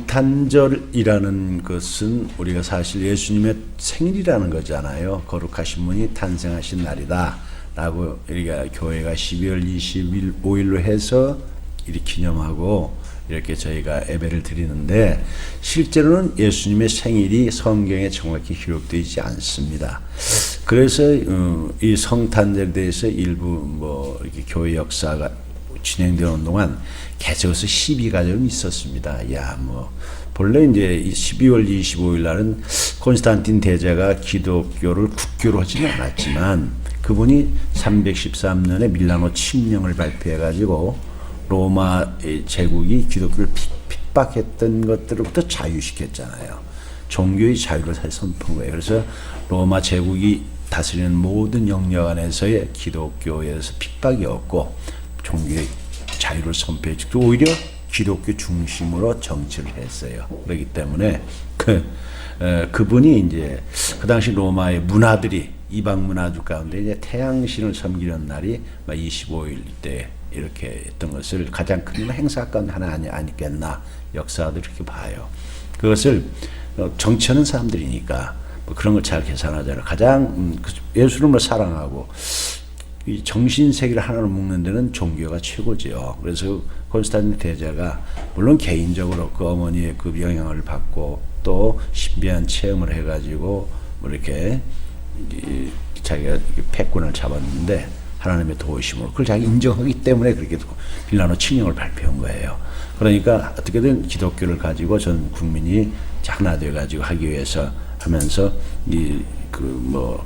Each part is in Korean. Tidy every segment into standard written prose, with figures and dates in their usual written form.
성탄절이라는 것은 우리가 사실 예수님의 생일이라는 거잖아요. 거룩하신 분이 탄생하신 날이다 라고 우리가 교회가 12월 25일로 해서 이렇게 기념하고 이렇게 저희가 예배를 드리는데, 실제로는 예수님의 생일이 성경에 정확히 기록되어 있지 않습니다. 그래서 이 성탄절에 대해서 일부 이렇게 교회 역사가 진행되는 동안 계속해서 시비가 좀 있었습니다. 본래 이제 12월 25일 날은 콘스탄틴 대제가 기독교를 국교로 하지는 않았지만, 그분이 313년에 밀라노 칙령을 발표해가지고 로마 제국이 기독교를 핍박했던 것들로부터 자유시켰잖아요. 종교의 자유를 선포한 거예요. 그래서 로마 제국이 다스리는 모든 영역 안에서의 기독교에서 핍박이 없고 종교의 자유를 선포했고, 오히려 기독교 중심으로 정치를 했어요. 그렇기 때문에 그분이 이제 그 당시 로마의 문화들이, 이방 문화들 가운데 이제 태양신을 섬기는 날이 25일 때 이렇게 했던 것을 가장 큰 행사 가운데 하나 아니겠나, 역사들이 이렇게 봐요. 그것을 정치하는 사람들이니까 그런 걸 잘 계산하잖아요. 가장 예수님을 사랑하고 이 정신 세계를 하나로 묶는 데는 종교가 최고죠. 그래서 콘스탄틴 대제가 물론 개인적으로 그 어머니의 그 영향을 받고 또 신비한 체험을 해가지고 이렇게 자기가 패권을 잡았는데, 하나님의 도우심으로 그걸 자기 인정하기 때문에 그렇게 밀라노 칙령을 발표한 거예요. 그러니까 어떻게든 기독교를 가지고 전 국민이 하나 돼 가지고 하기 위해서 하면서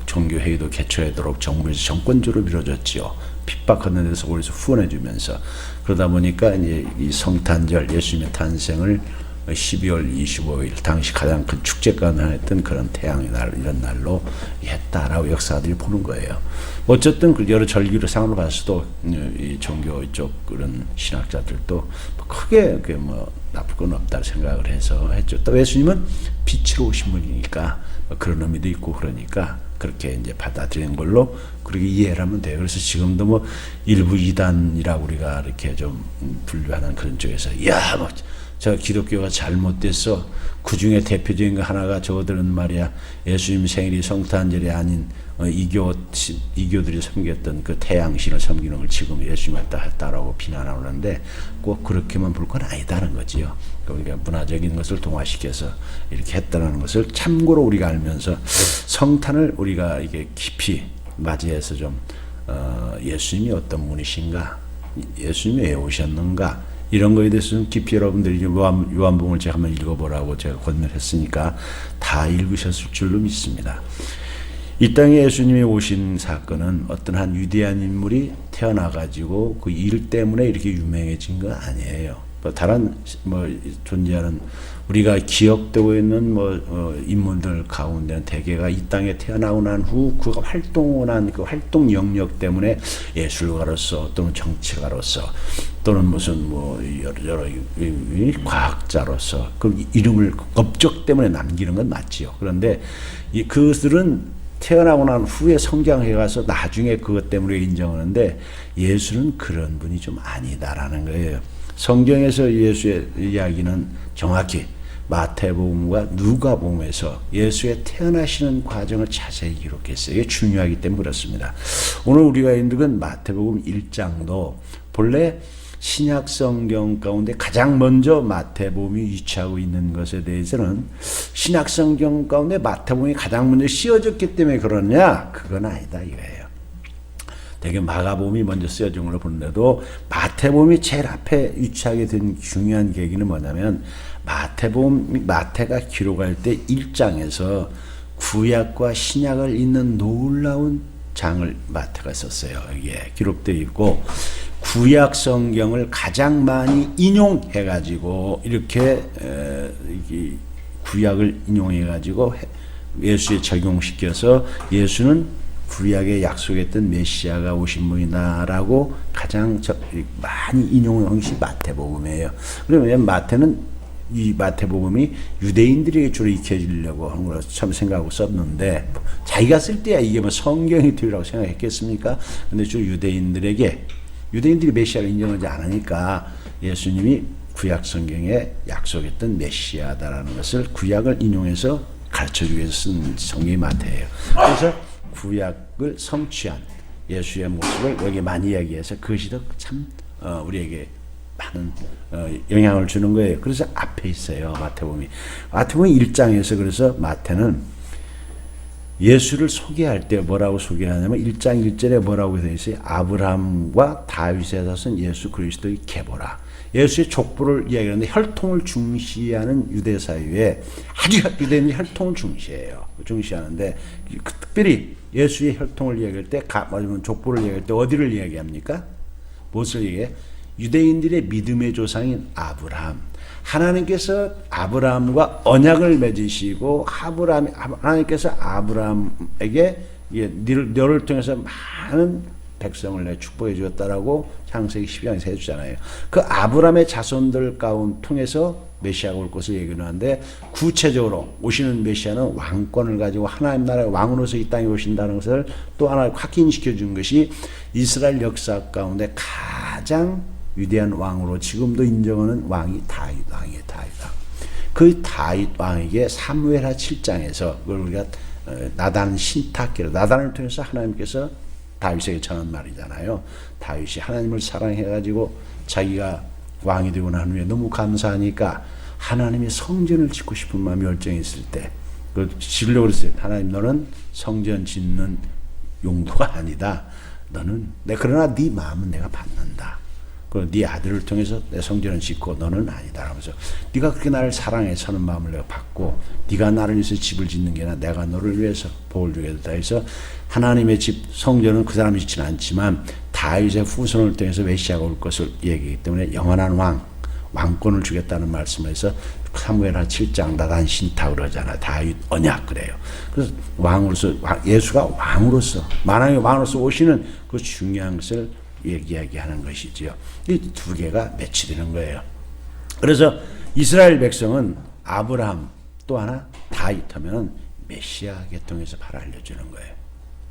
종교 회의도 개최하도록 정부에서 정권주로 밀어줬지요. 핍박하는 데서 거기서 후원해 주면서. 그러다 보니까 이제 이 성탄절, 예수님의 탄생을 12월 25일 당시 가장 큰 축제가 했던 그런 태양의 날, 이런 날로 했다라고 역사들이 보는 거예요. 어쨌든 여러 절기를 상으로 봤어도 이 종교 쪽 그런 신학자들도 크게 나쁠 건 없다 생각을 해서 했죠. 또 예수님은 빛으로 오신 분이니까 그런 의미도 있고, 그러니까 그렇게 이제 받아들이는 걸로 그렇게 이해를 하면 돼요. 그래서 지금도 일부 이단이라고 우리가 이렇게 좀 분류하는 그런 쪽에서 저 기독교가 잘못됐어. 그 중에 대표적인 거 하나가 저들은 말이야, 예수님 생일이 성탄절이 아닌 이교들이 섬겼던 그 태양신을 섬기는 걸 지금 예수님한테 했다라고 비난하는데, 꼭 그렇게만 볼 건 아니다는 거지요. 그러니까 문화적인 것을 동화시켜서 이렇게 했다는 것을 참고로 우리가 알면서 성탄을 우리가 이게 깊이 맞이해서 좀 예수님이 어떤 분이신가, 예수님이 왜 오셨는가, 이런 거에 대해서 좀 깊이 여러분들이 요한복음을 제가 한번 읽어보라고 제가 권유를 했으니까 다 읽으셨을 줄로 믿습니다. 이 땅에 예수님이 오신 사건은 어떤 한 위대한 인물이 태어나가지고 그 일 때문에 이렇게 유명해진 거 아니에요. 다른 존재하는 우리가 기억되고 있는 인물들 가운데는 대개가 이 땅에 태어나고 난 후 그가 활동한 그 활동 영역 때문에 예술가로서 또는 정치가로서 또는 무슨 여러 과학자로서 그 이름을 업적 때문에 남기는 건 맞지요. 그런데 그것들은 태어나고 난 후에 성장해 가서 나중에 그것 때문에 인정하는데, 예수는 그런 분이 좀 아니다라는 거예요. 성경에서 예수의 이야기는 정확히 마태복음과 누가복음에서 예수의 태어나시는 과정을 자세히 기록했어요. 이게 중요하기 때문에 그렇습니다. 오늘 우리가 읽는 건 마태복음 1장도 본래 신약 성경 가운데 가장 먼저 마태복음이 위치하고 있는 것에 대해서는 신약 성경 가운데 마태복음이 가장 먼저 씌워졌기 때문에 그러냐? 그건 아니다 이거예요. 되게 마가복음이 먼저 쓰여진 걸로 보는데도 마태복음이 제일 앞에 위치하게 된 중요한 계기는 뭐냐면, 마태가 기록할 때 1장에서 구약과 신약을 잇는 놀라운 장을 마태가 썼어요. 이게 기록되어 있고, 구약 성경을 가장 많이 인용해가지고 이렇게 구약을 인용해가지고 예수에 적용시켜서 예수는 구약에 약속했던 메시아가 오신 분이다라고 가장 많이 인용한 것이 마태복음이에요. 그러면 이 마태복음이 유대인들에게 주로 익혀지려고 하는 걸 처음 생각하고 썼는데, 자기가 쓸 때야 이게 성경이 되리라고 생각했겠습니까? 근데 주로 유대인들이 메시아를 인정하지 않으니까 예수님이 구약 성경에 약속했던 메시아다라는 것을 구약을 인용해서 가르쳐주기 위해서 쓴 성경이 마태예요. 그래서 구약을 성취한 예수의 모습을 여기 많이 이야기해서 그것이 더 참 우리에게 많은 영향을 주는 거예요. 그래서 앞에 있어요. 마태복음이 1장에서 그래서 마태는 예수를 소개할 때 뭐라고 소개하냐면 1장 1절에 뭐라고 되어 있어요? 아브라함과 다윗에 사신 예수 그리스도의 계보라. 예수의 족보를 이야기하는데 혈통을 중시하는 유대 사회에 아주 유대인이 혈통을 중시하는데 특별히 예수의 혈통을 이야기할 때 말하자면 족보를 이야기할 때 어디를 이야기합니까? 무엇을 얘기해? 유대인들의 믿음의 조상인 아브라함. 하나님께서 아브라함과 언약을 맺으시고 하나님께서 아브라함에게 너를 통해서 많은 백성을 내 축복해 주었다라고 창세기 12장에서 해주잖아요. 그 아브라함의 자손들 가운데 통해서 메시아가 올 것을 얘기를 하는데 구체적으로 오시는 메시아는 왕권을 가지고 하나님 나라의 왕으로서 이 땅에 오신다는 것을 또 하나 확인시켜 준 것이 이스라엘 역사 가운데 가장 위대한 왕으로 지금도 인정하는 왕이 다윗 왕이에요. 다윗 왕. 그 다윗 왕에게 사무엘하 7장에서 그걸 우리가 나단 신탁기로 나단을 통해서 하나님께서 다윗에게 전한 말이잖아요. 다윗이 하나님을 사랑해가지고 자기가 왕이 되고 난 후에 너무 감사하니까 하나님의 성전을 짓고 싶은 마음이 열정이 있을 때 그 지으려고 그랬어요. 하나님 너는 성전 짓는 용도가 아니다. 그러나 네 마음은 내가 받는다. 그리고 네 아들을 통해서 내 성전을 짓고 너는 아니다. 하면서 네가 그렇게 나를 사랑해 서는 마음을 내가 받고 네가 나를 위해서 집을 짓는 게 아니라 내가 너를 위해서 복을 주겠다 해서 하나님의 집 성전은 그 사람이 짓지는 않지만 다윗의 후손을 통해서 메시아가 올 것을 얘기하기 때문에 영원한 왕권을 주겠다는 말씀을 해서 사무엘하 7장 나단 신탁을 하잖아. 다윗 언약 그래요. 그래서 왕으로서 예수가 왕으로서 만왕의 왕으로서 오시는 그 중요한 것을 이야기하는 것이지요. 이 두 개가 매치되는 거예요. 그래서 이스라엘 백성은 아브라함 또 하나 다윗 하면 메시아 계통에서 바로 알려주는 거예요.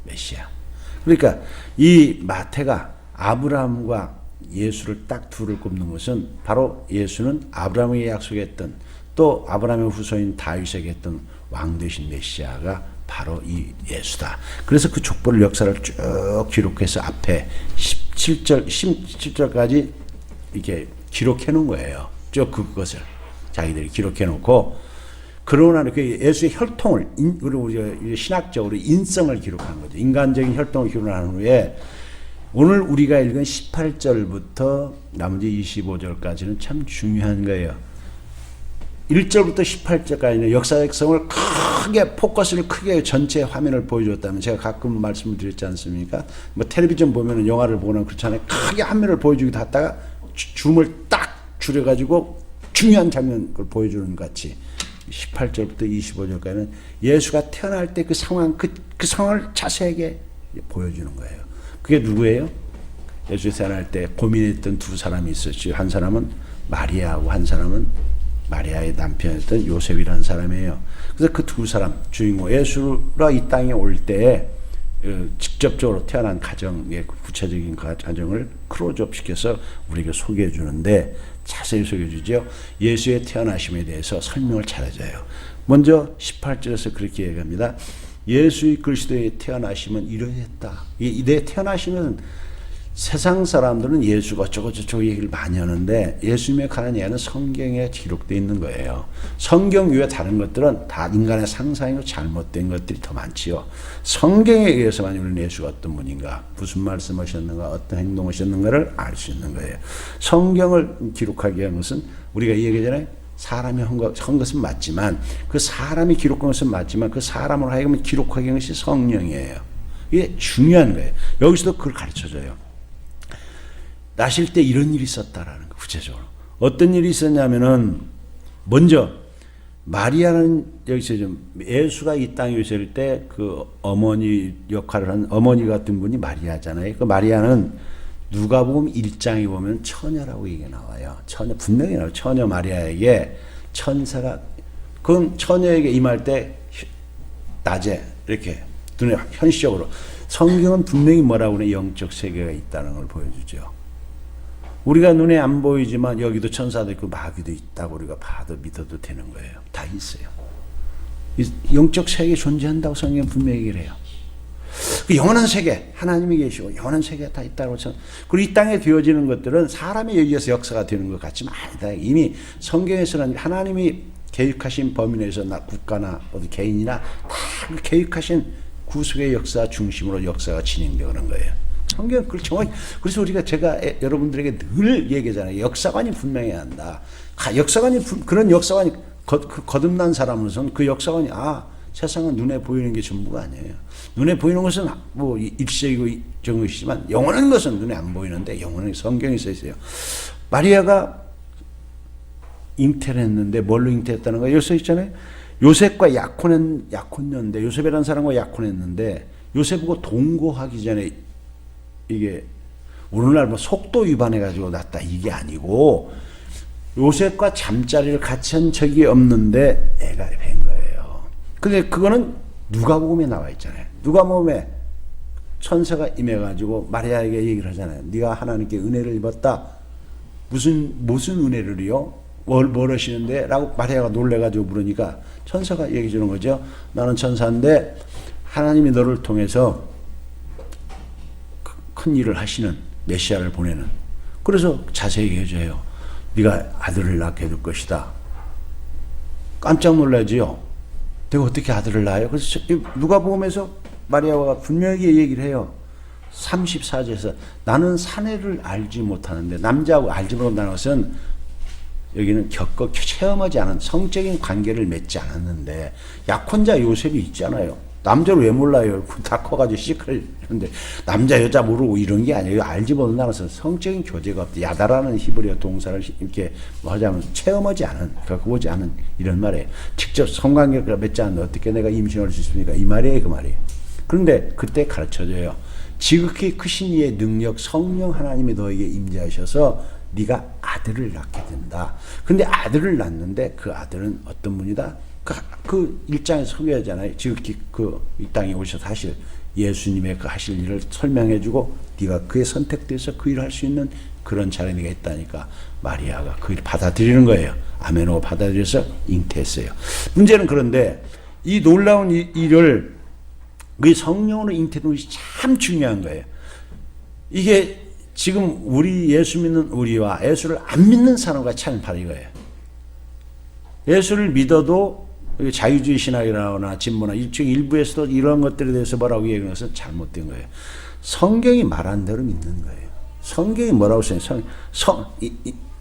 메시아. 그러니까 이 마태가 아브라함과 예수를 딱 둘을 꼽는 것은 바로 예수는 아브라함에게 약속했던 또 아브라함의 후손인 다윗에게 했던 왕 되신 메시아가 바로 이 예수다. 그래서 그 족보를 역사를 쭉 기록해서 앞에 17절까지 이렇게 기록해 놓은 거예요. 쭉 그것을 자기들이 기록해 놓고 그러고 나서 그 예수의 혈통을 그리고 신학적으로 인성을 기록한 거죠. 인간적인 혈통을 기록한 후에 오늘 우리가 읽은 18절부터 나머지 25절까지는 참 중요한 거예요. 1절부터 18절까지는 역사적 성을 크게 포커스를 크게 전체 화면을 보여줬다면 제가 가끔 말씀을 드렸지 않습니까? 뭐 텔레비전 보면은 영화를 보거나 그렇잖아요. 크게 화면을 보여주기도 하다가 줌을 딱 줄여가지고 중요한 장면을 보여주는 것 같이 18절부터 25절까지는 예수가 태어날 때 그 상황 그 상황을 자세하게 보여주는 거예요. 그게 누구예요? 예수 태어날 때 고민했던 두 사람이 있었죠. 한 사람은 마리아하고 한 사람은 마리아의 남편이었던 요셉이라는 사람이에요. 그래서 그 두 사람 주인공 예수가 이 땅에 올 때 직접적으로 태어난 가정의 구체적인 가정을 클로즈업 시켜서 우리에게 소개해 주는데 자세히 소개해 주죠. 예수의 태어나심에 대해서 설명을 잘해줘요. 먼저 18절에서 그렇게 얘기합니다. 예수의 그리스도의 태어나심은 이러했다. 내 태어나심은 세상 사람들은 예수가 어쩌고저쩌고 얘기를 많이 하는데 예수님에 관한 얘기는 성경에 기록되어 있는 거예요. 성경 외에 다른 것들은 다 인간의 상상이고 잘못된 것들이 더 많지요. 성경에 의해서만 우리는 예수가 어떤 분인가, 무슨 말씀하셨는가, 어떤 행동하셨는가를 알 수 있는 거예요. 성경을 기록하게 한 것은 우리가 이 얘기잖아요. 사람이 한 것은 맞지만 그 사람이 기록한 것은 맞지만 그 사람으로 하여금 기록하게 한 것이 성령이에요. 이게 중요한 거예요. 여기서도 그걸 가르쳐줘요. 나실 때 이런 일이 있었다라는 거 구체적으로 어떤 일이 있었냐면은 먼저 마리아는 여기서 좀 예수가 이 땅에 있을 때 그 어머니 역할을 한 어머니 같은 분이 마리아잖아요. 그 마리아는 누가복음 1장에 보면 처녀라고 얘기가 나와요. 처녀 분명히 나와요. 처녀 마리아에게 천사가 그 처녀에게 임할 때 낮에 이렇게 눈에 현실적으로 성경은 분명히 뭐라고 그래 영적 세계가 있다는 걸 보여주죠. 우리가 눈에 안 보이지만 여기도 천사도 있고 마귀도 있다고 우리가 봐도 믿어도 되는 거예요. 다 있어요. 영적 세계 존재한다고 성경은 분명히 얘기를 해요. 그 영원한 세계, 하나님이 계시고 영원한 세계가 다 있다고. 그리고 이 땅에 되어지는 것들은 사람에 의해서 역사가 되는 것 같지만 아니다. 이미 성경에서는 하나님이 계획하신 범위 내에서 국가나 어디 개인이나 다 계획하신 구속의 역사 중심으로 역사가 진행되는 거예요. 성경 그걸 정확히. 그래서 우리가 제가 여러분들에게 늘 얘기하잖아요. 역사관이 분명해야 한다. 역사관이 그런 역사관이 거듭난 사람으로서는 그 역사관이 세상은 눈에 보이는 게 전부가 아니에요. 눈에 보이는 것은 뭐 일시적이고 정것이지만 영원한 것은 눈에 안 보이는데 영원한 성경에 써 있어요. 마리아가 잉태를 했는데 뭘로 잉태했다는 거예요? 여기 써 있잖아요. 요셉과 약혼했는데 요셉이라는 사람과 약혼했는데 요셉하고 동거하기 전에 이게 오늘날 뭐 속도 위반해가지고 났다 이게 아니고 요셉과 잠자리를 같이 한 적이 없는데 애가 된 거예요. 근데 그거는 누가복음에 나와 있잖아요. 누가복음에 천사가 임해가지고 마리아에게 얘기를 하잖아요. 네가 하나님께 은혜를 입었다. 무슨 은혜를요? 뭘 하시는데? 라고 마리아가 놀래가지고 물으니까 천사가 얘기해 주는 거죠. 나는 천사인데 하나님이 너를 통해서 큰 일을 하시는 메시아를 보내는. 그래서 자세히 해줘요. 네가 아들을 낳게 될 것이다. 깜짝 놀라지요. 내가 어떻게 아들을 낳아요? 그래서 누가복음에서 마리아가 분명히 얘기를 해요. 34절에서 나는 사내를 알지 못하는데 남자하고 알지 못한다는 것은 여기는 체험하지 않은 성적인 관계를 맺지 않았는데 약혼자 요셉이 있잖아요. 남자를 왜 몰라요? 다 커가지고 시크릿인데 남자 여자 모르고 이런 게 아니에요. 알지 못한다는 것은 성적인 교제가 없다. 야다라는 히브리어 동사를 이렇게 뭐 하자면 체험하지 않은, 겪어보지 않은 이런 말이에요. 직접 성관계를 맺지 않는데 어떻게 내가 임신할 수 있습니까? 이 말이에요, 그 말이에요. 그런데 그때 가르쳐줘요. 지극히 크신 이의 능력 성령 하나님이 너에게 임재하셔서 네가 아들을 낳게 된다. 근데 아들을 낳는데 그 아들은 어떤 분이다? 그 일장에서 소개하잖아요. 지극히 이 땅에 오셔서 하실 예수님의 그 하실 일을 설명해주고 네가 그에 선택돼서 그 일을 할 수 있는 그런 자리가 있다니까 마리아가 그 일을 받아들이는 거예요. 아멘하고 받아들여서 잉태했어요. 문제는 그런데 이 놀라운 일을 그 성령으로 잉태되는 것이 참 중요한 거예요. 이게 지금 우리 예수 믿는 우리와 예수를 안 믿는 사람과 차이는 바로 이거예요. 예수를 믿어도 자유주의 신학이라거나 진보나 일부에서도 이런 것들에 대해서 뭐라고 얘기하는 것은 잘못된 거예요. 성경이 말한 대로 믿는 거예요. 성경이 뭐라고 써요?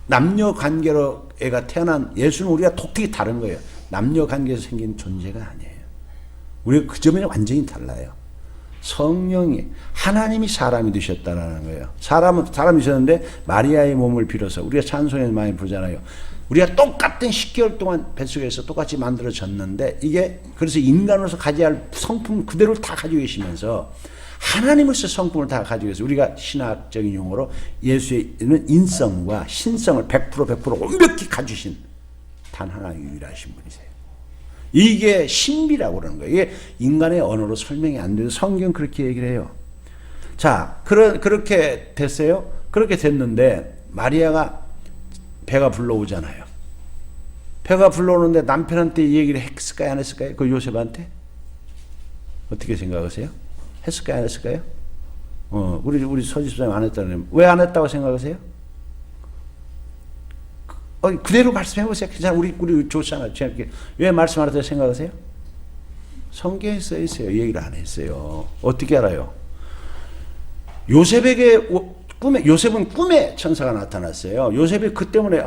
남녀 관계로 애가 태어난 예수는 우리가 독특히 다른 거예요. 남녀 관계에서 생긴 존재가 아니에요. 우리가 그 점에 완전히 달라요. 성령이 하나님이 사람이 되셨다라는 거예요. 사람이셨는데 마리아의 몸을 빌어서 우리가 찬송에서 많이 부르잖아요. 우리가 똑같은 10개월 동안 뱃속에서 똑같이 만들어졌는데 이게 그래서 인간으로서 가져야 할 성품 그대로를 다 가지고 계시면서 하나님으로서 성품을 다 가지고 계세요. 우리가 신학적인 용어로 예수의 있는 인성과 신성을 100% 완벽히 가지신 단 하나 유일하신 분이세요. 이게 신비라고 그러는 거예요. 이게 인간의 언어로 설명이 안 돼서 성경 그렇게 얘기를 해요. 자, 그렇게 됐어요. 그렇게 됐는데 마리아가 배가 불러오잖아요. 배가 불러오는데 남편한테 이 얘기를 했을까요? 안 했을까요? 그 요셉한테? 어떻게 생각하세요? 했을까요? 안 했을까요? 우리 서집사님 안 했다는 왜 안 했다고 생각하세요? 그대로 말씀해 보세요. 괜찮아. 우리 좋잖아요. 왜 말씀 안 했다고 생각하세요? 성경에 써 있어요. 얘기를 안 했어요. 어떻게 알아요? 요셉은 꿈에 천사가 나타났어요. 요셉이 그 때문에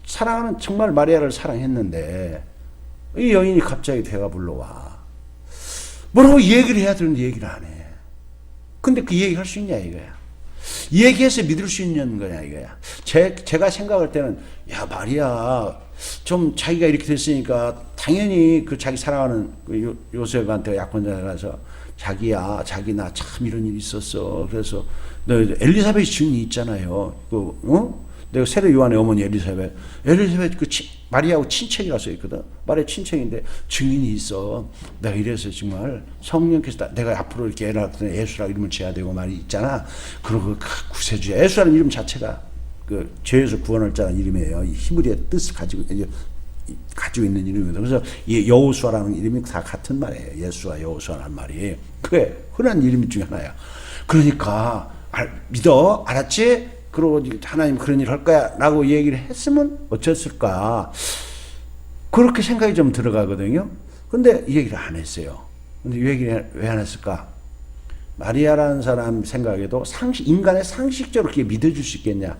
사랑하는 정말 마리아를 사랑했는데 이 여인이 갑자기 배가 불러와. 뭐라고 얘기를 해야 되는데 얘기를 안 해. 근데 그 얘기 할 수 있냐 이거야. 얘기해서 믿을 수 있는 거냐 이거야. 제가 생각할 때는 야 마리아 좀 자기가 이렇게 됐으니까 당연히 그 자기 사랑하는 그 요셉한테 약혼자라서 자기야 자기 나 참 이런 일이 있었어. 그래서 너 엘리사벳 증인이 있잖아요. 내가 세례 요한의 어머니 엘리사벳 그 마리아하고 친척이라 써 있거든. 마리아 친척인데 증인이 있어. 내가 이래서 정말 성령께서 내가 앞으로 이렇게 애라 예수라 이름을 지어야 되고 말이 있잖아. 그리고 구세주야. 예수라는 이름 자체가 그 죄에서 구원할 자라는 이름이에요. 이 히브리의 뜻을 가지고 있는 이름이거든요. 그래서 이 여호수아라는 이름이 다 같은 말이에요. 예수와 여호수아라는 말이. 그래, 흔한 이름 중에 하나야. 그러니까 믿어, 알았지? 그러고 하나님 그런 일 할 거야 라고 얘기를 했으면 어땠을까? 그렇게 생각이 좀 들어가거든요. 근데 이 얘기를 안 했어요. 근데 이 얘기를 왜 안 했을까? 마리아라는 사람 생각에도 인간의 상식적으로 그렇게 믿어줄 수 있겠냐?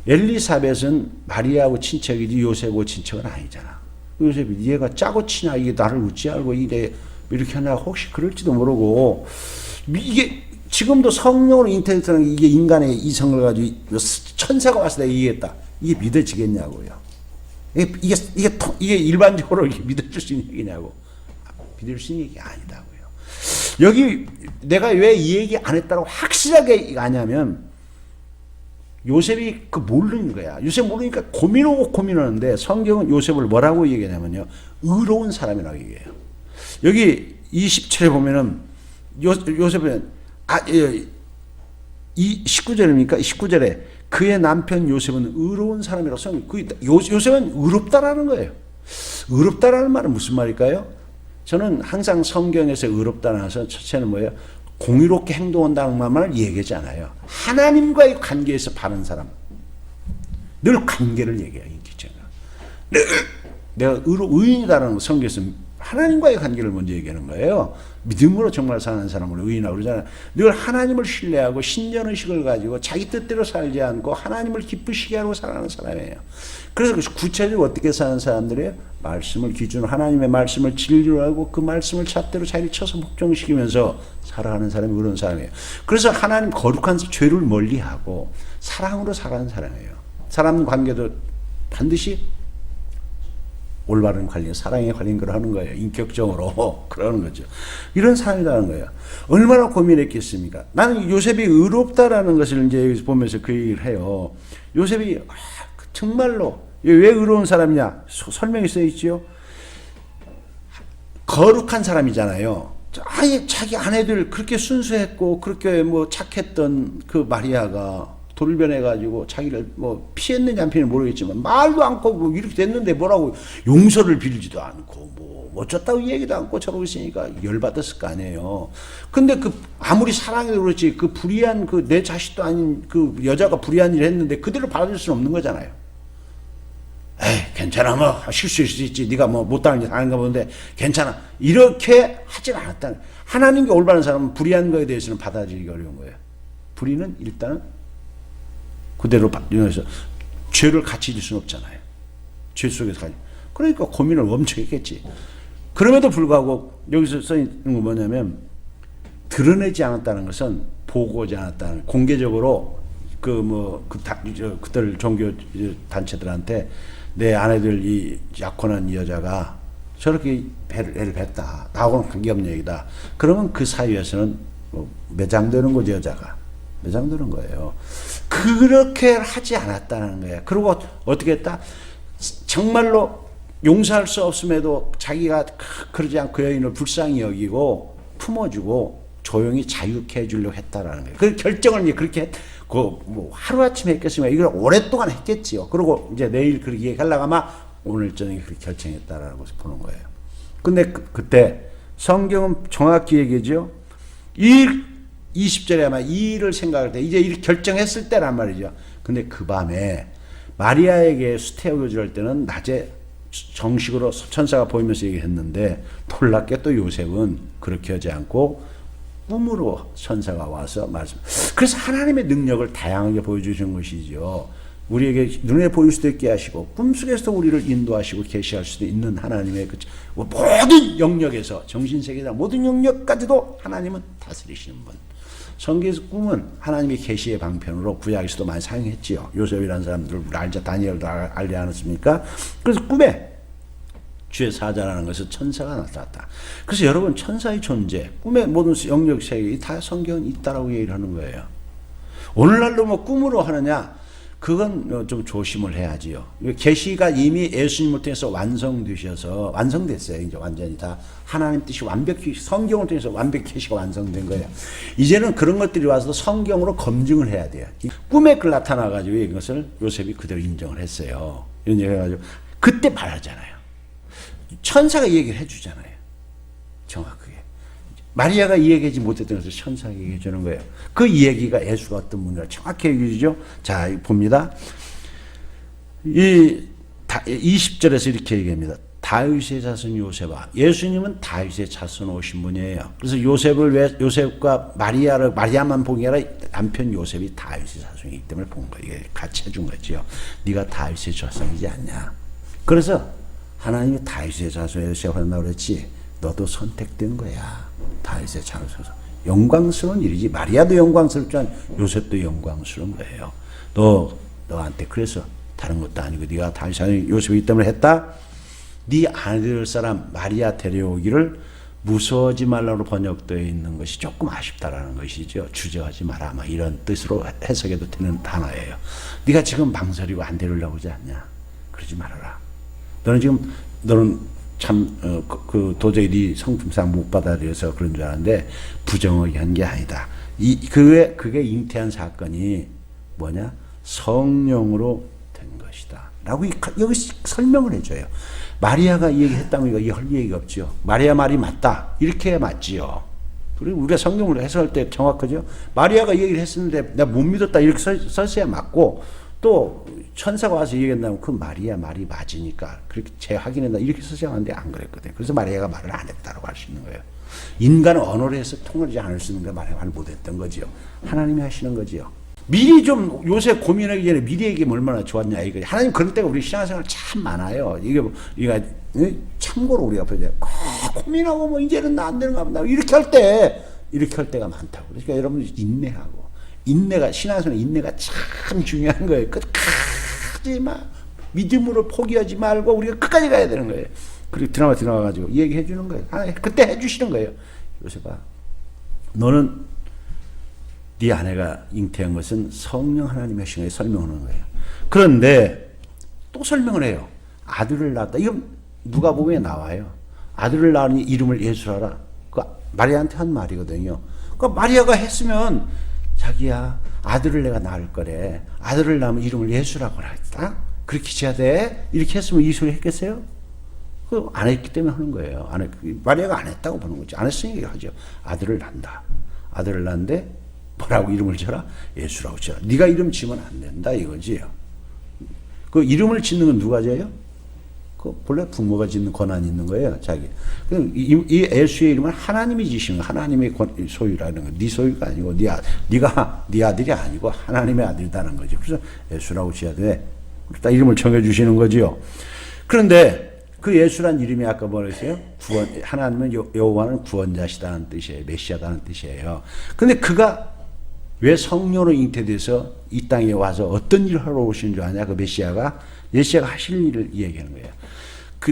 엘리사벳은 마리아하고 친척이지 요셉하고 친척은 아니잖아. 요셉이 얘가 짜고 치냐, 이게 나를 어찌 알고 이렇게 하냐, 혹시 그럴지도 모르고, 이게 지금도 성령으로 인터넷에는 이게 인간의 이성을 가지고 천사가 와서 내가 얘기했다. 이게 믿어지겠냐고요. 이게 일반적으로 믿어줄 수 있는 얘기냐고. 믿을 수 있는 얘기가 아니다고요. 여기 내가 왜 이 얘기 안 했다고 확실하게 아냐면, 요셉이 모르는 거야. 요셉 모르니까 고민하고 고민하는데, 성경은 요셉을 뭐라고 얘기하냐면요, 의로운 사람이라고 얘기해요. 여기 27에 보면은 요셉은 이 19절입니까? 19절에 그의 남편 요셉은 의로운 사람이라고 요셉은 의롭다라는 거예요. 의롭다라는 말은 무슨 말일까요? 저는 항상 성경에서 의롭다는 첫째는 뭐예요? 공의롭게 행동한다는 말을 얘기하지 않아요. 하나님과의 관계에서 바른 사람. 늘 관계를 얘기해요. 내가 의인이다라는 성경에서 하나님과의 관계를 먼저 얘기하는 거예요. 믿음으로 정말 사는 사람을 의인이라고 그러잖아요. 늘 하나님을 신뢰하고 신전의식을 가지고 자기 뜻대로 살지 않고 하나님을 기쁘시게 하고 살아가는 사람이에요. 그래서 구체적으로 어떻게 사는 사람들이에요? 말씀을 기준으로 하나님의 말씀을 진리로 알고 그 말씀을 잣대로 자리 쳐서 복종시키면서 살아가는 사람이 그런 사람이에요. 그래서 하나님 거룩한 죄를 멀리하고 사랑으로 살아가는 사람이에요. 사람 관계도 반드시 올바른 관리, 사랑의 관리인 걸 하는 거예요. 인격적으로. 그러는 거죠. 이런 사람이라는 거예요. 얼마나 고민했겠습니까? 나는 요셉이 의롭다라는 것을 이제 여기서 보면서 그 얘기를 해요. 요셉이 정말로 왜 의로운 사람이냐? 설명이 써 있지요. 거룩한 사람이잖아요. 아예 자기 아내들 그렇게 순수했고 그렇게 착했던 그 마리아가 돌변해가지고 자기를 피했는지 안 피했는지 모르겠지만 말도 않고 이렇게 됐는데 뭐라고 용서를 빌지도 않고 어쩌다고 얘기도 않고 저러고 있으니까 열받았을 거 아니에요. 근데 아무리 사랑해도 그렇지 불의한 내 자식도 아닌 여자가 불의한 일을 했는데 그대로 받아줄 수는 없는 거잖아요. 에이 괜찮아 실수일 수 있지 네가 못하는 짓 하는가 보는데 괜찮아 이렇게 하진 않았다는. 하나님께 올바른 사람은 불의한 거에 대해서는 받아들이기 어려운 거예요. 불의는 일단은 그대로 받으면서 죄를 같이 질 수는 없잖아요. 죄 속에서 가지고. 그러니까 고민을 엄청 했겠지. 그럼에도 불구하고 여기서 써 있는 건 뭐냐면 드러내지 않았다는 것은 보고하지 않았다는, 공개적으로 그들 종교 단체들한테 내 아내들 이 약혼한 여자가 저렇게 애를 뱄다. 나하고는 관계없는 얘기다. 그러면 그 사이에서는 매장되는 거죠. 여자가. 매장되는 거예요. 그렇게 하지 않았다는 거예요. 그리고 어떻게 했다? 정말로 용서할 수 없음에도 자기가 그러지 않고 여인을 불쌍히 여기고 품어주고 조용히 자유케 해주려고 했다라는 거예요. 그 결정을 그렇게 하루아침에 했겠으면 이걸 오랫동안 했겠지요. 그리고 이제 내일 그렇게 얘기하려고 아마 오늘 저녁에 그렇게 결정했다라는 것을 보는 거예요. 근데 그때 성경은 정확히 얘기하죠. 20절에 아마 이 일을 생각할 때 이제 이렇게 결정했을 때란 말이죠. 근데 그 밤에 마리아에게 수태하고 할 때는 낮에 정식으로 천사가 보이면서 얘기했는데 놀랍게 또 요셉은 그렇게 하지 않고 꿈으로 천사가 와서 말씀. 그래서 하나님의 능력을 다양하게 보여주시는 것이죠. 우리에게 눈에 보일 수도 있게 하시고 꿈속에서 우리를 인도하시고 계시할 수도 있는 하나님의 모든 영역에서 정신세계나 모든 영역까지도 하나님은 다스리시는 분. 성경에서 꿈은 하나님의 계시의 방편으로 구약에서도 많이 사용했지요. 요셉이라는 사람들 알자 다니엘도 알지 않았습니까? 그래서 꿈에 주의 사자라는 것은 천사가 나타났다. 그래서 여러분 천사의 존재, 꿈의 모든 영역 세계 다 성경은 있다라고 얘기를 하는 거예요. 오늘날로 꿈으로 하느냐? 그건 좀 조심을 해야지요. 계시가 이미 예수님을 통해서 완성됐어요. 이제 완전히 다 하나님 뜻이 완벽히 성경을 통해서 완벽히 계시가 완성된 거예요. 이제는 그런 것들이 와서 성경으로 검증을 해야 돼요. 꿈에 그 나타나가지고 이것을 요셉이 그대로 인정을 했어요. 인정해가지고 그때 말하잖아요. 천사가 이 얘기를 해주잖아요. 정확하게. 마리아가 이 얘기하지 못했던 것을 천사가 얘기해 주는 거예요. 그 이야기가 예수가 어떤 분이라 정확히 얘기해 주죠. 자, 봅니다. 20절에서 이렇게 얘기합니다. 다윗의 자손 요셉아. 예수님은 다윗의 자손 오신 분이에요. 그래서 요셉과 마리아만 본 게 아니라 남편 요셉이 다윗의 자손이기 때문에 본 거예요. 이게 같이 해준 거지요. 네가 다윗의 자손이지 않냐. 그래서 하나님이 다윗의 자손에 시작한다고 그랬지. 너도 선택된 거야. 다윗의 자손. 영광스러운 일이지. 마리아도 영광스럽지만 요셉도 영광스러운 거예요. 너한테 그래서 다른 것도 아니고 네가 다윗의 자손이 요셉이기 때문에 했다. 네 아들 사람 마리아 데려오기를 무서워하지 말라고 번역되어 있는 것이 조금 아쉽다라는 것이죠. 주저하지 마라. 막 이런 뜻으로 해석해도 되는 단어예요. 네가 지금 망설이고 안 데리려고 하지 않냐. 그러지 말아라. 너는 참 도저히 네 성품상 못 받아들여서 그런 줄 알았는데 부정하게 한 게 아니다. 그게 잉태한 사건이 뭐냐? 성령으로 된 것이다. 라고 여기 설명을 해줘요. 마리아가 이 얘기 했다면 이거 할 얘기가 없죠. 마리아 말이 맞다. 이렇게 해야 맞지요. 그리고 우리가 성경을 해석할 때 정확하죠. 마리아가 이 얘기를 했었는데 내가 못 믿었다. 이렇게 썼어야 맞고 또 천사가 와서 얘기한다면 그 마리아 말이 맞으니까 그렇게 재확인한다. 이렇게 써야 하는데 안 그랬거든요. 그래서 마리아가 말을 안 했다고 할 수 있는 거예요. 인간은 언어로 해서 통하지 않을 수 있는 걸 말을 못했던 거지요. 하나님이 하시는 거지요. 미리 좀 요새 고민하기 전에 미리 얘기하면 얼마나 좋았냐 이거. 하나님 그런 때가 우리 신앙생활 참 많아요. 이게 참고로 우리가 고민하고 뭐 이제는 나 안 되는가 보다 이렇게 할 때가 많다고. 그러니까 여러분 인내가 신앙생활 인내가 참 중요한 거예요. 끝까지 막 믿음으로 포기하지 말고 우리가 끝까지 가야 되는 거예요. 그리고 들어가가지고 얘기해 주는 거예요. 그때 해주시는 거예요. 요셉아, 너는 네 아내가 잉태한 것은 성령 하나님의 하신 거에 설명하는 거예요. 그런데 또 설명을 해요. 아들을 낳았다. 이건 누가복음에 나와요. 아들을 낳으니 이름을 예수라라. 그 마리아한테 한 말이거든요. 그 마리아가 했으면 자기야 아들을 내가 낳을 거래. 아들을 낳으면 이름을 예수라고 하겠다. 그렇게 지어야 돼. 이렇게 했으면 이 소리 했겠어요? 안 했기 때문에 하는 거예요. 마리아가 안 했다고 보는 거지. 안 했으니 얘기하죠. 아들을 낳는다. 아들을 낳는데 뭐라고 이름을 지어라? 예수라고 지어라. 네가 이름 지으면 안 된다 이거지요. 그 이름을 짓는 건 누가 지어요? 그 본래 부모가 짓는 권한이 있는 거예요. 자기. 이 예수의 이름은 하나님이 지시는 거. 하나님의 소유라는 거. 네 소유가 아니고 네가 네 아들이 아니고 하나님의 아들이라는 거죠. 그래서 예수라고 지어야 돼. 딱 이름을 정해 주시는 거지요. 그런데 그 예수란 이름이 아까 뭐랬어요? 하나님은 여호와는 구원자시다는 뜻이에요. 메시아다는 뜻이에요. 근데 그가 왜 성령으로 잉태돼서 이 땅에 와서 어떤 일을 하러 오신 줄 아냐? 그 메시아가 하실 일을 얘기하는 거예요.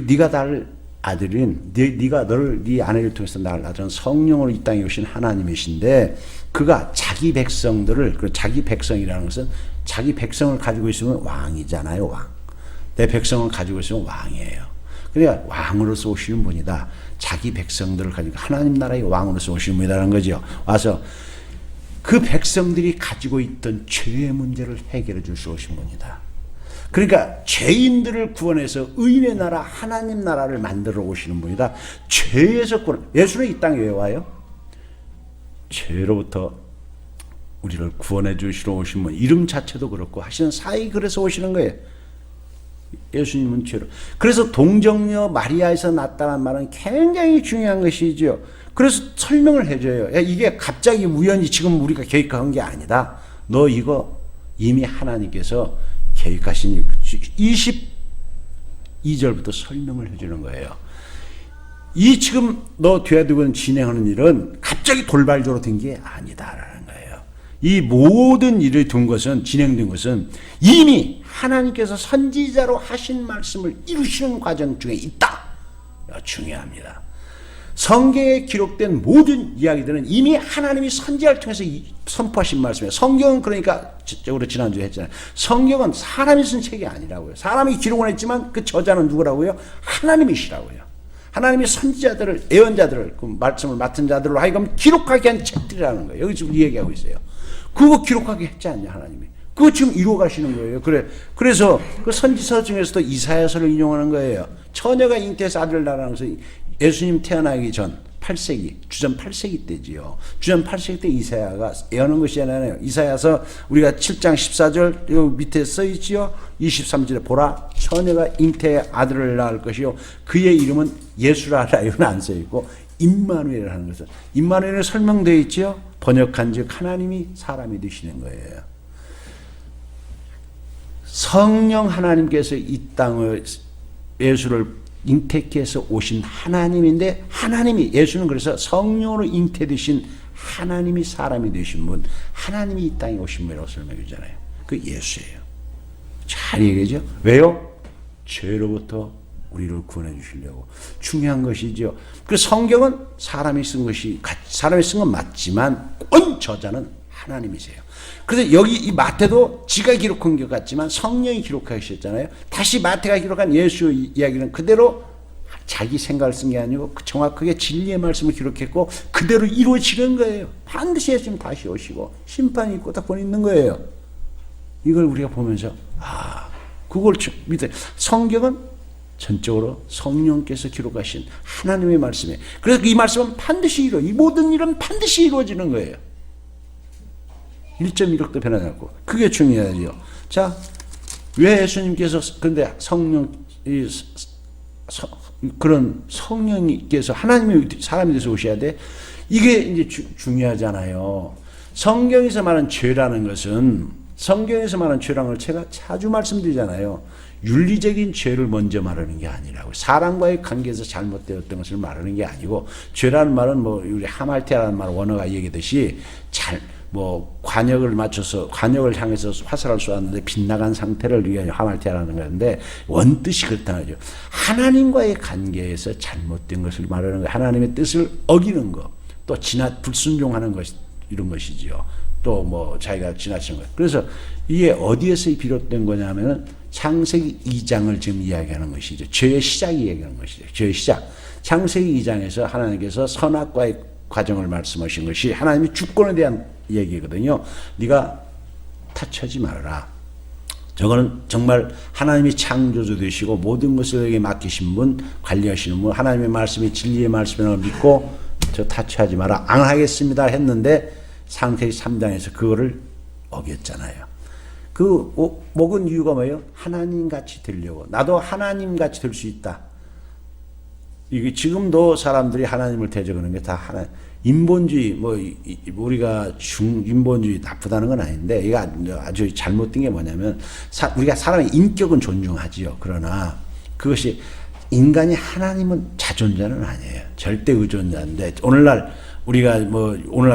네가 낳을 아들인 네가 네 아내를 통해서 낳을 아들은 성령으로 이 땅에 오신 하나님이신데 그가 자기 백성들을 자기 백성이라는 것은 자기 백성을 가지고 있으면 왕이잖아요. 왕. 내 백성을 가지고 있으면 왕이에요. 그러니까 왕으로서 오시는 분이다. 자기 백성들을 가지고 하나님 나라의 왕으로서 오시는 분이라는 거죠. 와서 그 백성들이 가지고 있던 죄의 문제를 해결해 줄 수 오신 분이다. 그러니까 죄인들을 구원해서 의인의 나라 하나님 나라를 만들어 오시는 분이다. 죄에서 예수는 이 땅에 왜 와요? 죄로부터 우리를 구원해 주시러 오신 분. 이름 자체도 그렇고 하시는 사이 그래서 오시는 거예요. 예수님은 죄로. 그래서 동정녀 마리아에서 났다는 말은 굉장히 중요한 것이죠. 그래서 설명을 해줘요. 이게 갑자기 우연히 지금 우리가 계획한 게 아니다. 너 이거 이미 하나님께서 계획하신 22절부터 설명을 해주는 거예요. 이 지금 너 뒤에두고 진행하는 일은 갑자기 돌발적으로 된 게 아니다라는 거예요. 이 모든 일을 진행된 것은 이미 하나님께서 선지자로 하신 말씀을 이루시는 과정 중에 있다. 중요합니다. 성경에 기록된 모든 이야기들은 이미 하나님이 선지자를 통해서 선포하신 말씀이에요. 성경은 그러니까 우리 지난주에 했잖아요. 성경은 사람이 쓴 책이 아니라고요. 사람이 기록을 했지만 그 저자는 누구라고요? 하나님이시라고요. 하나님이 선지자들을, 예언자들을, 그 말씀을 맡은 자들로 하여금 기록하게 한 책들이라는 거예요. 여기 지금 이 얘기하고 있어요. 그거 기록하게 했지 않냐, 하나님이. 그거 지금 이루어 가시는 거예요. 그래서 그 선지서 중에서도 이사야서를 인용하는 거예요. 처녀가 잉태해서 아들을 낳으면서 예수님 태어나기 전 8세기, 주전 8세기 때지요. 주전 8세기 때 이사야가 예언한 것이잖아요. 이사야서 우리가 7장 14절 요 밑에 써 있지요. 23절에 보라, 처녀가 잉태해 아들을 낳을 것이요. 그의 이름은 예수라라. 이건 안 써 있고 임마누엘 하는 것은 임마누엘은 설명되어 있지요. 번역한즉 하나님이 사람이 되시는 거예요. 성령 하나님께서 이 땅을 예수를 잉태케 해서 오신 하나님인데, 하나님이, 예수는 그래서 성령으로 잉태되신 하나님이 사람이 되신 분, 하나님이 이 땅에 오신 분이라고 설명해 주잖아요. 그 예수예요. 잘 얘기하죠? 왜요? 죄로부터 우리를 구원해 주시려고. 중요한 것이죠. 그 성경은 사람이 쓴 건 맞지만 온 저자는 하나님이세요. 그래서 여기 이 마태도 지가 기록한 것 같지만 성령이 기록하셨잖아요. 다시 마태가 기록한 예수 이야기는 그대로 자기 생각을 쓴 게 아니고 정확하게 진리의 말씀을 기록했고 그대로 이루어지는 거예요. 반드시 예수님 다시 오시고 심판이 있고 다 권 있는 거예요. 이걸 우리가 보면서 그걸 믿어요. 성경은 전적으로 성령께서 기록하신 하나님의 말씀이에요. 그래서 이 말씀은 반드시 이 모든 일은 반드시 이루어지는 거예요. 1.1억도 변하지 않고. 그게 중요하죠. 자, 왜 예수님께서 근데 그런 성령님께서 하나님이 사람이 돼서 오셔야 돼? 이게 이제 중요하잖아요. 성경에서 말하는 죄라는 것은, 성경에서 말하는 죄라는 걸 제가 자주 말씀드리잖아요. 윤리적인 죄를 먼저 말하는 게 아니라고. 사람과의 관계에서 잘못되었던 것을 말하는 게 아니고, 죄라는 말은 뭐 우리 하말티아라는 말 원어가 얘기했듯이 관역을 향해서 화살을 쏘았는데 빗나간 상태를 위해 하말티아라는 건데, 원뜻이 그렇다는 거죠. 하나님과의 관계에서 잘못된 것을 말하는 거예요. 하나님의 뜻을 어기는 것, 또 불순종하는 것, 이런 것이지요. 또 자기가 지나친 것. 그래서 이게 어디에서 비롯된 거냐면은 창세기 2장을 지금 이야기하는 것이죠. 죄의 시작이 얘기하는 것이죠. 죄의 시작. 창세기 2장에서 하나님께서 선악과의 과정을 말씀하신 것이 하나님의 주권에 대한 얘기거든요. 네가 타치하지 말아라. 저거는 정말 하나님이 창조주 되시고 모든 것을 너에게 맡기신 분, 관리하시는 분, 하나님의 말씀이 진리의 말씀이라고 믿고 저 타치하지 마라. 안 하겠습니다 했는데 창세기 3장에서 그거를 어겼잖아요. 먹은 이유가 뭐예요? 하나님같이 되려고. 나도 하나님같이 될 수 있다. 이게 지금도 사람들이 하나님을 대적하는 게 다 인본주의, 우리가 인본주의 나쁘다는 건 아닌데, 이게 아주 잘못된 게 뭐냐면, 우리가 사람의 인격은 존중하지요. 그러나 그것이 인간이 하나님은 자존자는 아니에요. 절대 의존자인데, 오늘날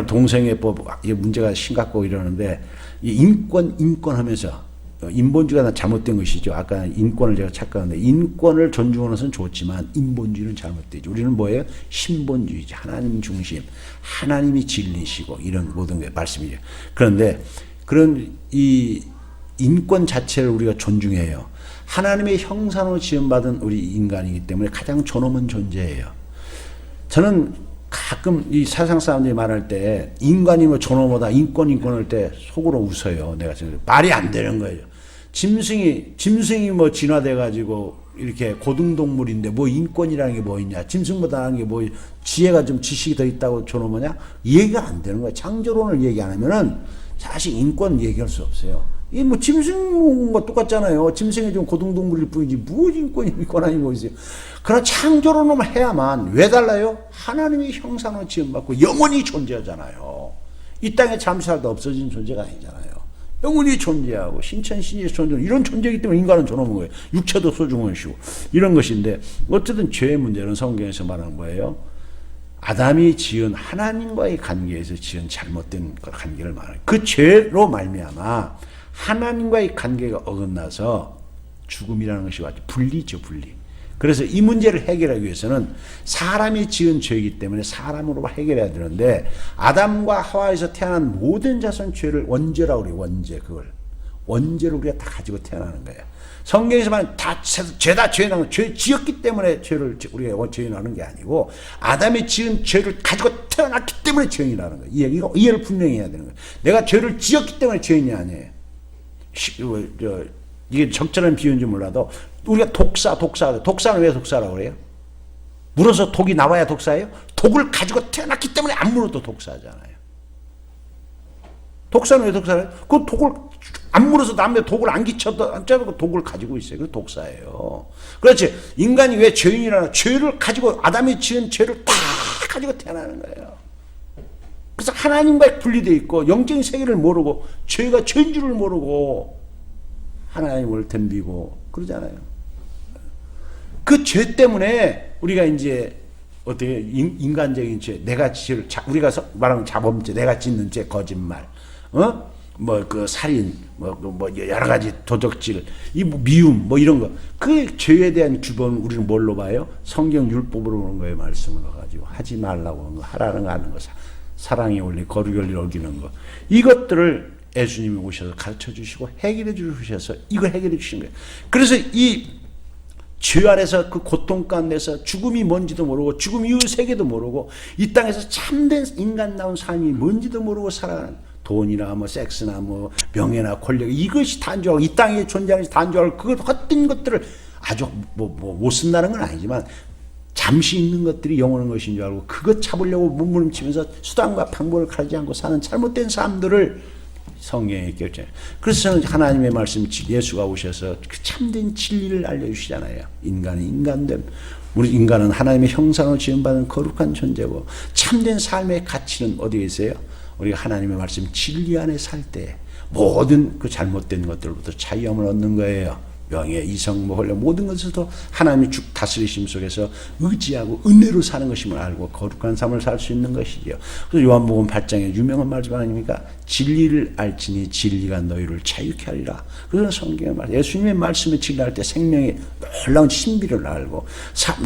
동성애법, 이게 문제가 심각하고 이러는데, 인권 하면서, 인본주의가 잘못된 것이죠. 아까 인권을 제가 착각하는데, 인권을 존중하는 것은 좋지만 인본주의는 잘못되죠. 우리는 뭐예요? 신본주의죠. 하나님 중심, 하나님이 진리시고 이런 모든 게 말씀이죠. 그런데 그런 이 인권 자체를 우리가 존중해요. 하나님의 형상으로 지음받은 우리 인간이기 때문에 가장 존엄한 존재예요. 저는 가끔 이 세상 사람들이 말할 때 인간이 존엄하다, 인권할 때 속으로 웃어요. 내가 지금 말이 안 되는 거예요. 짐승이 진화돼가지고 이렇게 고등동물인데 인권이라는 게 뭐 있냐? 짐승보다 하는 게 지혜가 좀 지식이 더 있다고 존엄하냐? 얘기가 안 되는 거야. 창조론을 얘기 안 하면은 사실 인권 얘기할 수 없어요. 짐승과 똑같잖아요. 짐승이 좀 고등동물일 뿐이지 인권이 뭐 있어요. 그러나 창조론을 해야만. 왜 달라요? 하나님의 형상으로 지음받고 영원히 존재하잖아요. 이 땅에 잠시 살다 없어진 존재가 아니잖아요. 영원히 존재하고 신천신이 존재하고 이런 존재이기 때문에 인간은 존엄한 거예요. 육체도 소중한 것이고 이런 것인데, 어쨌든 죄의 문제는 성경에서 말하는 거예요. 아담이 지은 하나님과의 관계에서 지은 잘못된 관계를 말해요. 그 죄로 말미암아 하나님과의 관계가 어긋나서 죽음이라는 것이 왔죠. 분리죠, 분리. 그래서 이 문제를 해결하기 위해서는 사람이 지은 죄이기 때문에 사람으로 해결해야 되는데, 아담과 하와에서 태어난 모든 자손 죄를 원죄라고 그래요. 원죄. 그걸 원죄를 우리가 다 가지고 태어나는 거예요. 성경에서 말하는 다 죄다 죄는 죄 지었기 때문에 죄를 우리가 죄인하는 게 아니고, 아담이 지은 죄를 가지고 태어났기 때문에 죄인이라는 거예요. 이 얘기가 이해를 분명히 해야 되는 거예요. 내가 죄를 지었기 때문에 죄인이 아니에요. 이게 적절한 비유인지 몰라도, 우리가 독사는 왜 독사라고 그래요? 물어서 독이 나와야 독사예요? 독을 가지고 태어났기 때문에 안 물어도 독사잖아요. 독사는 왜 독사예요? 그 독을 안 물어서 남의 독을 안 끼쳐도 그 독을 가지고 있어요. 그 독사예요. 그렇지. 인간이 왜 죄인이라나? 죄를 가지고, 아담이 지은 죄를 다 가지고 태어나는 거예요. 그래서 하나님과 분리되어 있고 영적인 세계를 모르고, 죄가 죄인 줄을 모르고 하나님을 덤비고 그러잖아요. 그 죄 때문에 우리가 이제 어떻게 인간적인 죄, 우리가 말하면 자범죄, 내가 짓는 죄, 거짓말, 그 살인, 여러 가지 도적질, 미움, 이런 거. 그 죄에 대한 규범을 우리는 뭘로 봐요? 성경 율법으로 보는 거예요. 말씀을 가지고 하지 말라고 하는 거, 하라는 거, 하는 거, 사랑의 원리, 거룩의 원리를 어기는 거. 이것들을 예수님이 오셔서 가르쳐 주시고 해결해 주셔서 이걸 해결해 주신 거예요. 그래서 이 죄 아래서 그 고통 가운데서 죽음이 뭔지도 모르고, 죽음 이후 세계도 모르고, 이 땅에서 참된 인간다운 삶이 뭔지도 모르고 살아가는, 돈이나 섹스나 명예나 권력, 이것이 단조하고 이 땅에 존재하는 것이 단조하고, 그 헛된 것들을 아주 못 쓴다는 건 아니지만 잠시 있는 것들이 영원한 것인 줄 알고 그것 잡으려고 몸부림치면서 수단과 방법을 가리지 않고 사는 잘못된 사람들을 성경에 있겠죠. 그래서 저는 하나님의 말씀, 예수가 오셔서 그 참된 진리를 알려주시잖아요. 인간은 인간됨. 우리 인간은 하나님의 형상으로 지음받은 거룩한 존재고, 참된 삶의 가치는 어디에 있어요? 우리가 하나님의 말씀 진리 안에 살 때 모든 그 잘못된 것들로부터 자유함을 얻는 거예요. 명예, 이성, 권력 모든 것에서도 하나님의 다스리심 속에서 의지하고 은혜로 사는 것임을 알고 거룩한 삶을 살 수 있는 것이지요. 그래서 요한복음 8장에 유명한 말씀 아닙니까? 진리를 알지니 진리가 너희를 자유케 하리라. 그런 성경의 말, 예수님의 말씀에 진리할 때 생명의 놀라운 신비를 알고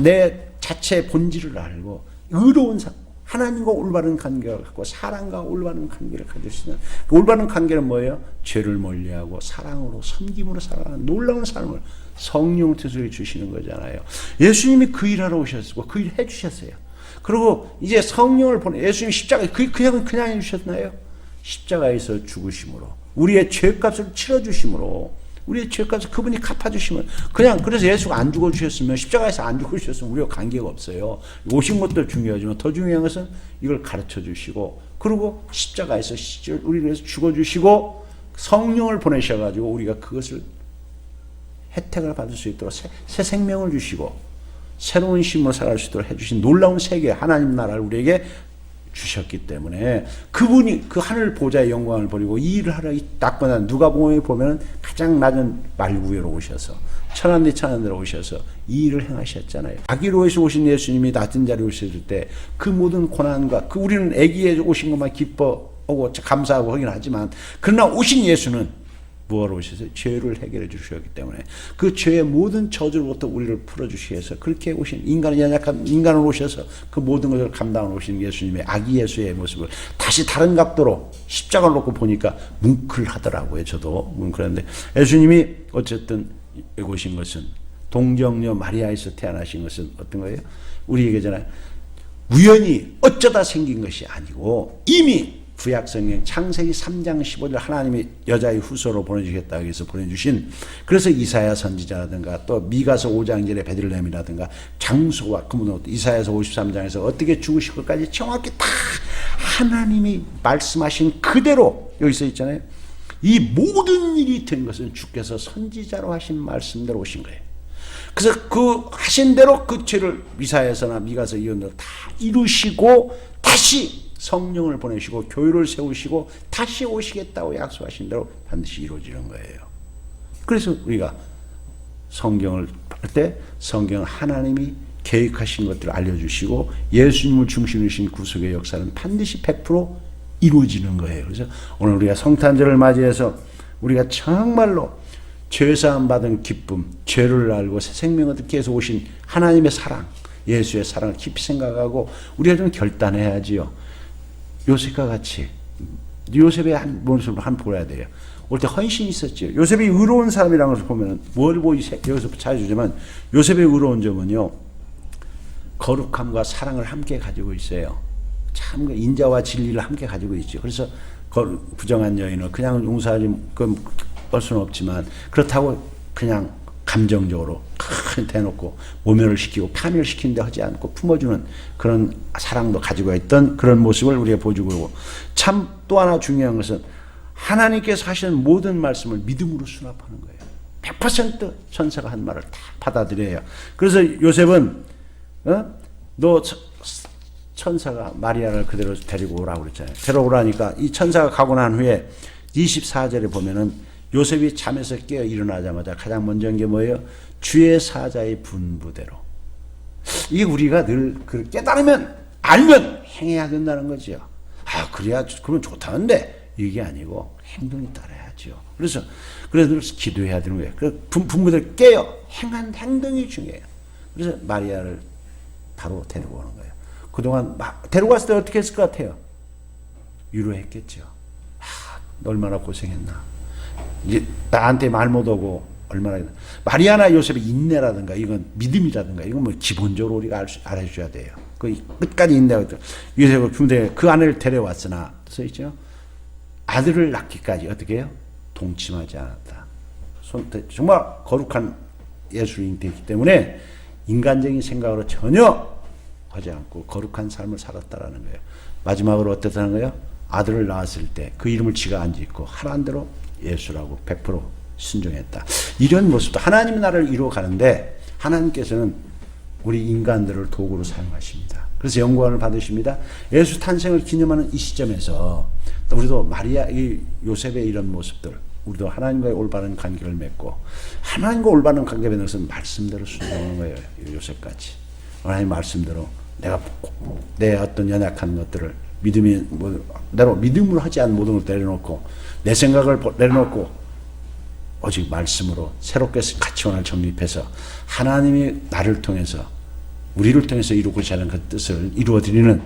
내 자체의 본질을 알고 의로운 삶, 하나님과 올바른 관계를 갖고 사랑과 올바른 관계를 가질 수 있는, 그 올바른 관계는 뭐예요? 죄를 멀리하고 사랑으로 섬김으로 살아가는 놀라운 삶을 성령 뜻을 주시는 거잖아요. 예수님이 그 일하러 오셨고 그 일 해주셨어요. 그리고 이제 성령을 보내, 예수님이 십자가에 그냥 해주셨나요? 십자가에서 죽으심으로, 우리의 죄값을 치러주심으로, 우리의 죄값을 그분이 갚아주시면, 그래서 예수가 안 죽어주셨으면, 십자가에서 안 죽어주셨으면 우리가 관계가 없어요. 오신 것도 중요하지만 더 중요한 것은 이걸 가르쳐 주시고, 그리고 십자가에서 우리를 위해서 죽어주시고 성령을 보내셔가지고 우리가 그것을 혜택을 받을 수 있도록 새 생명을 주시고 새로운 힘으로 살아갈 수 있도록 해주신 놀라운 세계, 하나님 나라를 우리에게 주셨기 때문에 그분이 그 하늘 보좌의 영광을 버리고 이 일을 하러 딱 누가복음에 보면은 가장 낮은 말구에로 오셔서 천한대 천한대로 오셔서 이 일을 행하셨잖아요. 아기로에서 오신 예수님이 낮은 자리에 오셨을 때 그 모든 고난과 우리는 아기에 오신 것만 기뻐하고 감사하고 하긴 하지만, 그러나 오신 예수는 무엇으로 오셔서 죄를 해결해 주셨기 때문에 그 죄의 모든 저주로부터 우리를 풀어주시기 위해서 그렇게 오신, 인간은 연약한 인간으로 오셔서 그 모든 것을 감당하러 오신 예수님의 아기 예수의 모습을 다시 다른 각도로 십자가를 놓고 보니까 뭉클하더라고요. 저도 뭉클한데, 예수님이 어쨌든 여기 오신 것은, 동정녀 마리아에서 태어나신 것은 어떤 거예요? 우리 얘기잖아요. 우연히 어쩌다 생긴 것이 아니고 이미 구약성경 창세기 3장 15절 하나님이 여자의 후손으로 보내주겠다고 해서 보내주신, 그래서 이사야 선지자라든가 또 미가서 5장 절의 베들레헴이라든가 장소와 그분은 이사야서 53장에서 어떻게 죽으실 것까지 정확히 다 하나님이 말씀하신 그대로 여기 써 있잖아요. 이 모든 일이 된 것은 주께서 선지자로 하신 말씀대로 오신 거예요. 그래서 그 하신 대로 그 죄를 이사야서나 미가서 이언대로 다 이루시고 다시 성령을 보내시고 교회를 세우시고 다시 오시겠다고 약속하신 대로 반드시 이루어지는 거예요. 그래서 우리가 성경을 볼 때 성경은 하나님이 계획하신 것들을 알려주시고 예수님을 중심으로 하신 구속의 역사는 반드시 100% 이루어지는 거예요. 그래서 오늘 우리가 성탄절을 맞이해서 우리가 정말로 죄사함 받은 기쁨, 죄를 알고 새 생명을 얻기 위해서 오신 하나님의 사랑, 예수의 사랑을 깊이 생각하고 우리가 좀 결단해야지요. 요셉과 같이 요셉의 한 모습을 한번 보아야 돼요. 올 때 헌신이 있었죠. 요셉이 의로운 사람이라는 것을 보면 뭘 여기서 찾아주지만 요셉의 의로운 점은요, 거룩함과 사랑을 함께 가지고 있어요. 참 인자와 진리를 함께 가지고 있죠. 그래서 부정한 여인을 그냥 용서하지 할 수는 없지만 그렇다고 그냥 감정적으로 대놓고 모멸을 시키고 파멸시키는 데 하지 않고 품어주는 그런 사랑도 가지고 있던 그런 모습을 우리가 보여주고, 참 또 하나 중요한 것은 하나님께서 하시는 모든 말씀을 믿음으로 수납하는 거예요. 100% 천사가 한 말을 다 받아들여요. 그래서 요셉은 너 천사가 마리아를 그대로 데리고 오라고 그랬잖아요. 데려오라니까 이 천사가 가고 난 후에 24절에 보면은 요셉이 잠에서 깨어 일어나자마자 가장 먼저 한 게 뭐예요? 주의 사자의 분부대로. 이게 우리가 늘 깨달으면 알면 행해야 된다는 거죠. 아, 그러면 좋다는데 이게 아니고 행동이 따라야죠. 그래서 늘 기도해야 되는 거예요. 그 분부대로 깨어 행한 행동이 중요해요. 그래서 마리아를 바로 데리고 오는 거예요. 그동안 데리고 왔을 때 어떻게 했을 것 같아요? 위로했겠죠. 너 얼마나 고생했나. 이제 나한테 말 못하고 얼마나. 마리아나 요셉의 인내라든가 이건 믿음이라든가 이건 뭐 기본적으로 우리가 알아줘야 돼요. 그 끝까지 인내하고 요셉을 군대에 그 아내를 데려왔으나 써있죠. 아들을 낳기까지 어떻게 해요? 동침하지 않았다. 정말 거룩한 예수님이 되기 때문에 인간적인 생각으로 전혀 하지 않고 거룩한 삶을 살았다라는 거예요. 마지막으로 어땠다는 거예요? 아들을 낳았을 때 그 이름을 지가 안 짓고 하라는 대로 예수라고 100% 순종했다. 이런 모습도 하나님의 나라를 이루어가는데 하나님께서는 우리 인간들을 도구로 사용하십니다. 그래서 영광을 받으십니다. 예수 탄생을 기념하는 이 시점에서 우리도 이 요셉의 이런 모습들, 우리도 하나님과의 올바른 관계를 맺고, 하나님과 올바른 관계 맺는 것은 말씀대로 순종하는 거예요. 요셉같이 하나님 말씀대로 내 어떤 연약한 것들을 믿음으로 하지 않은 모든 걸 내려놓고, 내 생각을 내려놓고 오직 말씀으로 새롭게 가치관을 정립해서 하나님이 나를 통해서 우리를 통해서 이루고자 하는 그 뜻을 이루어드리는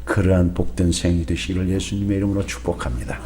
그러한 복된 생이 되시기를 예수님의 이름으로 축복합니다.